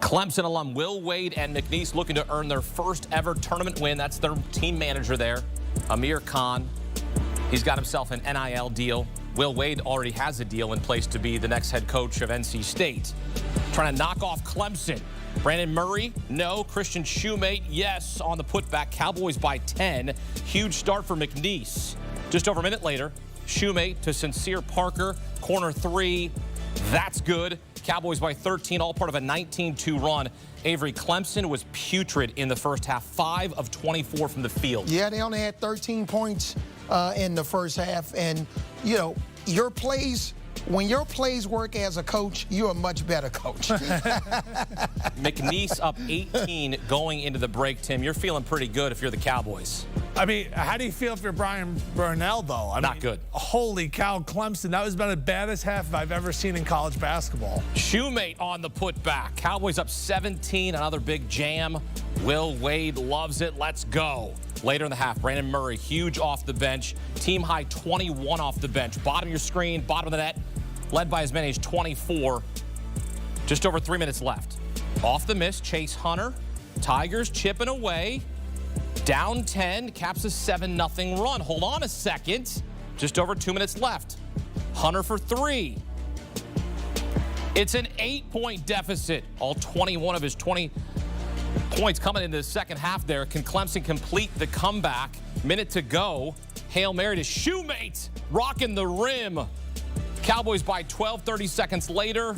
Clemson alum Will Wade and McNeese looking to earn their first ever tournament win. That's their team manager there, Amir Khan. He's got himself an NIL deal. Will Wade already has a deal in place to be the next head coach of NC State. Trying to knock off Clemson. Brandon Murray, no. Christian Shoemate, yes, on the putback. Cowboys by 10. Huge start for McNeese. Just over a minute later, Shoemate to Sincere Parker. Corner three. That's good. Cowboys by 13, all part of a 19-2 run. Avery, Clemson was putrid in the first half, 5 of 24 from the field. Yeah, they only had 13 points in the first half. And, you know, your plays, when your plays work as a coach, you're a much better coach. McNeese up 18 going into the break, Tim. You're feeling pretty good if you're the Cowboys. I mean, how do you feel if you're Brian Burnell, though? Not good. Holy cow, Clemson. That was about the baddest half I've ever seen in college basketball. Shoemate on the putback. Cowboys up 17, another big jam. Will Wade loves it. Let's go. Later in the half, Brandon Murray, huge off the bench. Team high 21 off the bench. Bottom of your screen, bottom of the net, led by as many as 24. Just over 3 minutes left. Off the miss, Chase Hunter. Tigers chipping away. Down 10, caps a 7-0 run. Hold on a second. Just over 2 minutes left. Hunter for 3. It's an 8-point deficit. All 21 of his 20 points coming into the second half there. Can Clemson complete the comeback? Minute to go. Hail Mary to Shoemate, rocking the rim. Cowboys by 12, 30 seconds later.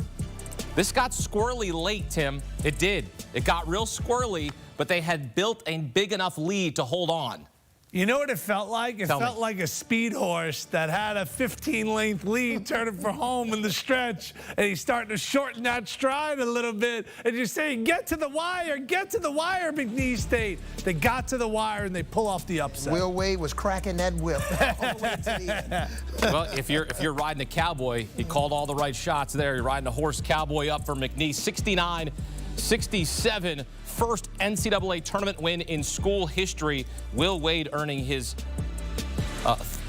This got squirrely late, Tim. It did. It got real squirrely, but they had built a big enough lead to hold on. You know what it felt like? It felt like a speed horse that had a 15-length lead turning for home in the stretch, and he's starting to shorten that stride a little bit, and you're saying, get to the wire, McNeese State. They got to the wire, and they pull off the upset. Will Wade was cracking that whip all the way to the end. Well, if you're riding a Cowboy, he called all the right shots there. You're riding a horse Cowboy up for McNeese. 69-67. First NCAA tournament win in school history. Will Wade earning his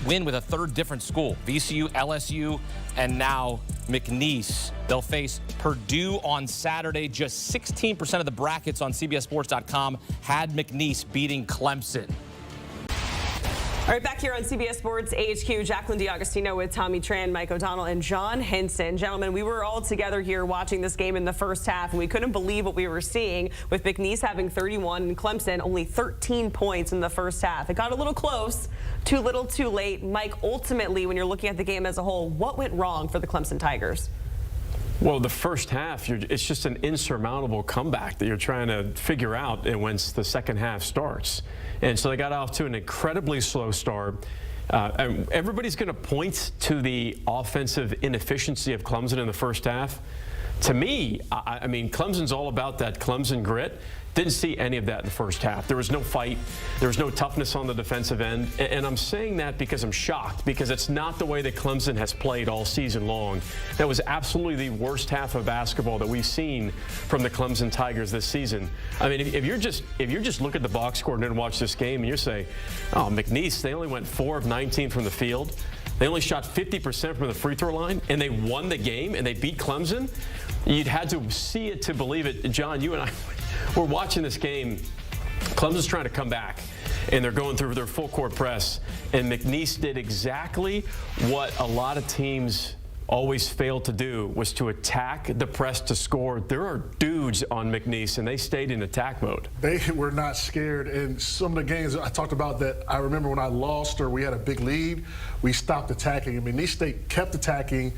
win with a third different school. VCU, LSU, and now McNeese. They'll face Purdue on Saturday. Just 16% of the brackets on CBSSports.com had McNeese beating Clemson. All right, back here on CBS Sports HQ, Jacqueline D'Agostino with Tommy Tran, Mike O'Donnell, and John Henson. Gentlemen, we were all together here watching this game in the first half, and we couldn't believe what we were seeing with McNeese having 31 and Clemson only 13 points in the first half. It got a little close, too little, too late. Mike, ultimately, when you're looking at the game as a whole, what went wrong for the Clemson Tigers? Well, the first half, it's just an insurmountable comeback that you're trying to figure out once the second half starts. And so they got off to an incredibly slow start. And everybody's going to point to the offensive inefficiency of Clemson in the first half. To me, I mean, Clemson's all about that Clemson grit. Didn't see any of that in the first half. There was no fight. There was no toughness on the defensive end. And I'm saying that because I'm shocked, because it's not the way that Clemson has played all season long. That was absolutely the worst half of basketball that we've seen from the Clemson Tigers this season. I mean, if you're just look at the box score and then watch this game and you say, oh, McNeese, they only went 4 of 19 from the field. They only shot 50% from the free throw line, and they won the game, and they beat Clemson. You'd had to see it to believe it. John, you and I were watching this game. Clemson's trying to come back, and they're going through their full court press. And McNeese did exactly what a lot of teams always failed to do, was to attack the press to score. There are dudes on McNeese, and they stayed in attack mode. They were not scared. And some of the games I talked about that I remember when I lost or we had a big lead, we stopped attacking. I mean, McNeese State kept attacking.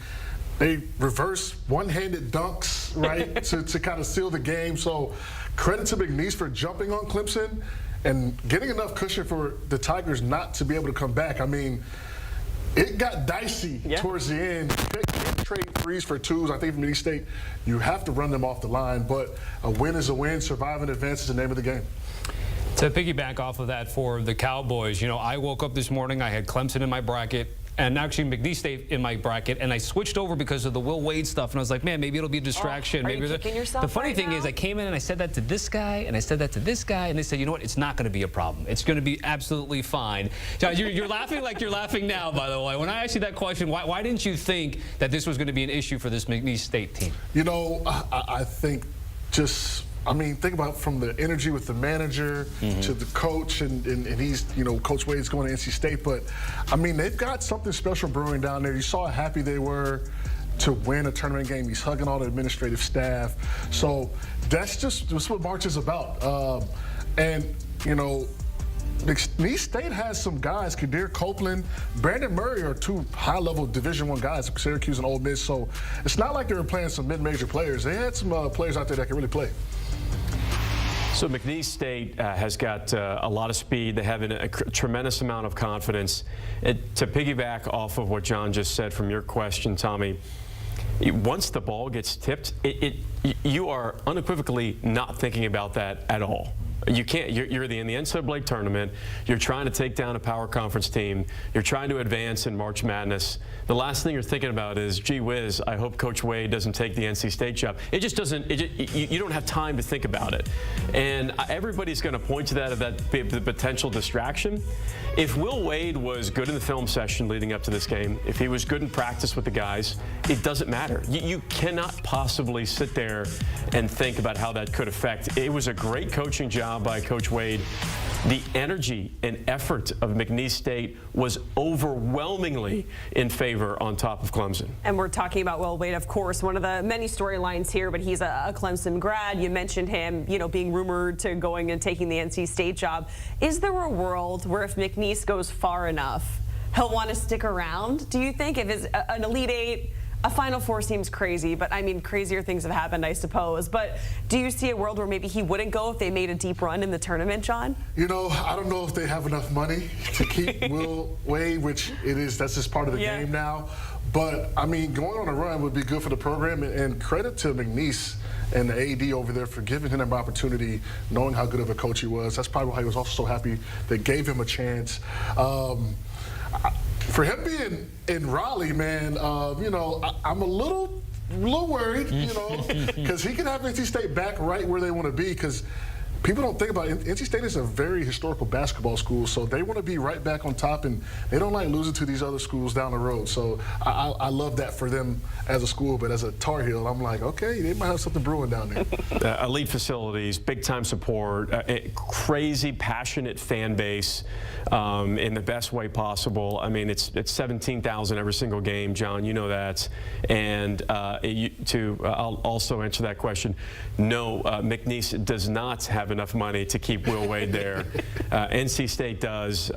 They reverse one-handed dunks, right, to kind of seal the game. So credit to McNeese for jumping on Clemson and getting enough cushion for the Tigers not to be able to come back. I mean, it got dicey towards the end. You can't trade threes for twos. I think for McNeese State, you have to run them off the line. But a win is a win. Survive and advance is the name of the game. To piggyback off of that for the Cowboys, you know, I woke up this morning, I had Clemson in my bracket, and actually McNeese State in my bracket, and I switched over because of the Will Wade stuff, and I was like, man, maybe it'll be a distraction. Are you kicking yourself the funny right thing now? is, I came in and I said that to this guy, and I said that to this guy, and they said, you know what, it's not going to be a problem. It's going to be absolutely fine. John, you're laughing like you're laughing now, by the way. When I asked you that question, why didn't you think that this was going to be an issue for this McNeese State team? You know, I think just, I mean, think about from the energy with the manager to the coach, and he's, you know, Coach Wade's going to NC State. But, I mean, they've got something special brewing down there. You saw how happy they were to win a tournament game. He's hugging all the administrative staff. So that's what March is about. And, you know, McNeese State has some guys, Kadir Copeland, Brandon Murray are two high-level Division I guys, Syracuse and Ole Miss. So it's not like they were playing some mid-major players. They had some players out there that can really play. So McNeese State has got a lot of speed. They have a tremendous amount of confidence. To piggyback off of what John just said from your question, Tommy, once the ball gets tipped, you are unequivocally not thinking about that at all. You can't. You're in the NCAA tournament. You're trying to take down a power conference team. You're trying to advance in March Madness. The last thing you're thinking about is, gee whiz, I hope Coach Wade doesn't take the NC State job. It just doesn't. You don't have time to think about it. And everybody's going to point to the potential distraction. If Will Wade was good in the film session leading up to this game, if he was good in practice with the guys, it doesn't matter. You cannot possibly sit there and think about how that could affect. It was a great coaching job by Coach Wade. The energy and effort of McNeese State was overwhelmingly in favor on top of Clemson. And we're talking about Will Wade, of course, one of the many storylines here, but he's a Clemson grad. You mentioned him, you know, being rumored to going and taking the NC State job. Is there a world where if McNeese goes far enough, he'll want to stick around? Do you think if it's an Elite Eight, a Final Four seems crazy, but I mean, crazier things have happened, I suppose. But do you see a world where maybe he wouldn't go if they made a deep run in the tournament, John? You know, I don't know if they have enough money to keep Will Wade, which that's just part of the game now. But, I mean, going on a run would be good for the program. And credit to McNeese and the AD over there for giving him an opportunity, knowing how good of a coach he was. That's probably why he was also so happy they gave him a chance. For him being in Raleigh, man, you know, I'm a little worried, you know, because he can have NC State back right where they want to be, because people don't think about it. NC State is a very historical basketball school, so they want to be right back on top, and they don't like losing to these other schools down the road. So I love that for them as a school, but as a Tar Heel, I'm like, okay, they might have something brewing down there. Elite facilities, big-time support, crazy, passionate fan base in the best way possible. I mean, it's 17,000 every single game, John, you know that. And I'll also answer that question. No, McNeese does not have enough money to keep Will Wade there. NC State does.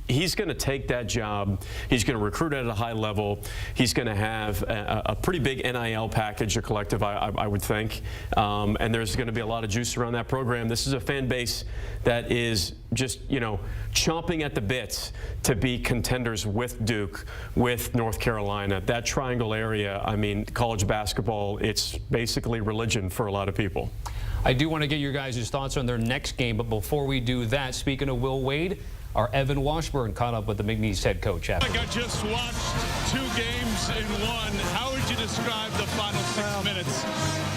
He's going to take that job. He's going to recruit at a high level. He's going to have a pretty big NIL package, a collective, I would think. And there's going to be a lot of juice around that program. This is a fan base that is just, you know, chomping at the bits to be contenders with Duke, with North Carolina. That triangle area, I mean, college basketball, it's basically religion for a lot of people. I do want to get your guys' thoughts on their next game, but before we do that, speaking of Will Wade, our Evan Washburn caught up with the McNeese head coach. I just watched 2 games in one. How would you describe the final 6 minutes?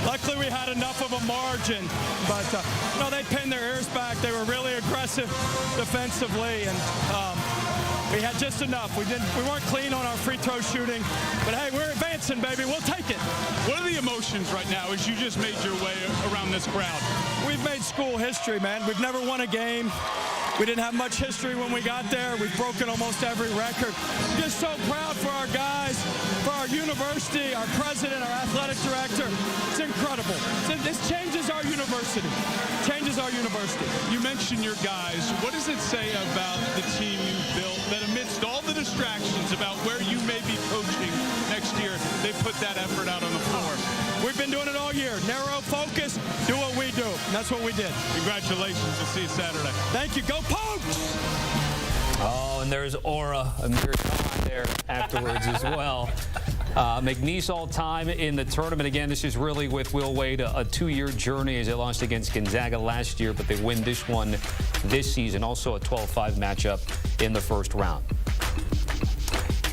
Luckily, we had enough of a margin, but you know, they pinned their ears back. They were really aggressive defensively, and we had just enough. We weren't clean on our free throw shooting, but hey, we're advancing, baby. We'll take it. What are the emotions right now as you just made your way around this crowd? We've made school history, man. We've never won a game. We didn't have much history when we got there. We've broken almost every record. Just so proud for our guys, for our university, our president, our athletic director. It's incredible. This changes our university. Changes our university. You mentioned your guys. What does it say about the team you built that amidst all the distractions about where you may be coaching next year, they put that effort out on the floor? We've been doing it all year. Narrow focus, do what we do. And that's what we did. Congratulations. We'll see you Saturday. Thank you. Go Pokes! Oh, and there's Aura Amir Khan there afterwards as well. McNeese all-time in the tournament. Again, this is really with Will Wade a 2-year journey as they lost against Gonzaga last year, but they win this one this season. Also a 12-5 matchup in the first round.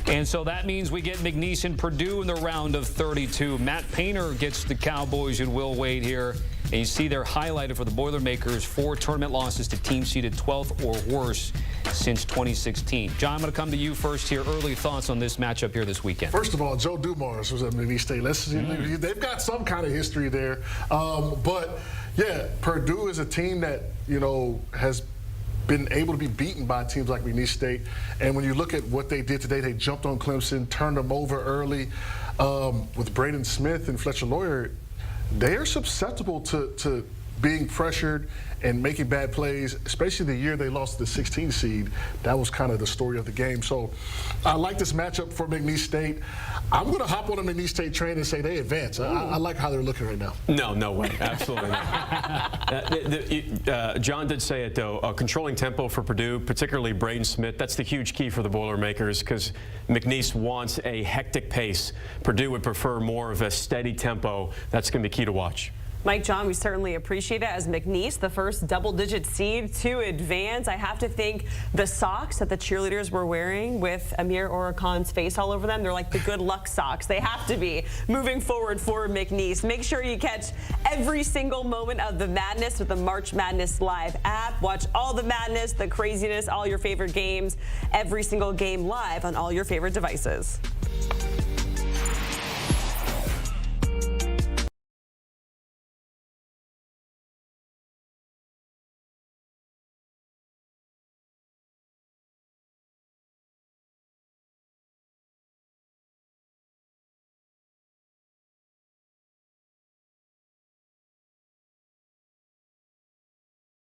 And so that means we get McNeese and Purdue in the round of 32. Matt Painter gets the Cowboys and Will Wade here. And you see they're highlighted for the Boilermakers, 4 tournament losses to teams seeded 12th or worse since 2016. John, I'm going to come to you first here. Early thoughts on this matchup here this weekend. First of all, Joe Dumars was at McNeese State. They've got some kind of history there. But, yeah, Purdue is a team that, has been able to be beaten by teams like McNeese State. And when you look at what they did today, they jumped on Clemson, turned them over early. With Braden Smith and Fletcher Lawyer, they are susceptible to being pressured and making bad plays, especially the year they lost the 16 seed. That was kind of the story of the game. So I like this matchup for McNeese State. I'm going to hop on a McNeese State train and say they advance. I like how they're looking right now. No way. Absolutely not. John did say it, though. Controlling tempo for Purdue, particularly Braden Smith, that's the huge key for the Boilermakers because McNeese wants a hectic pace. Purdue would prefer more of a steady tempo. That's going to be key to watch. Mike, John, we certainly appreciate it. As McNeese, the first double-digit seed to advance, I have to think the socks that the cheerleaders were wearing with Amir Orichan's face all over them, they're like the good luck socks. They have to be moving forward for McNeese. Make sure you catch every single moment of the madness with the March Madness Live app. Watch all the madness, the craziness, all your favorite games, every single game live on all your favorite devices.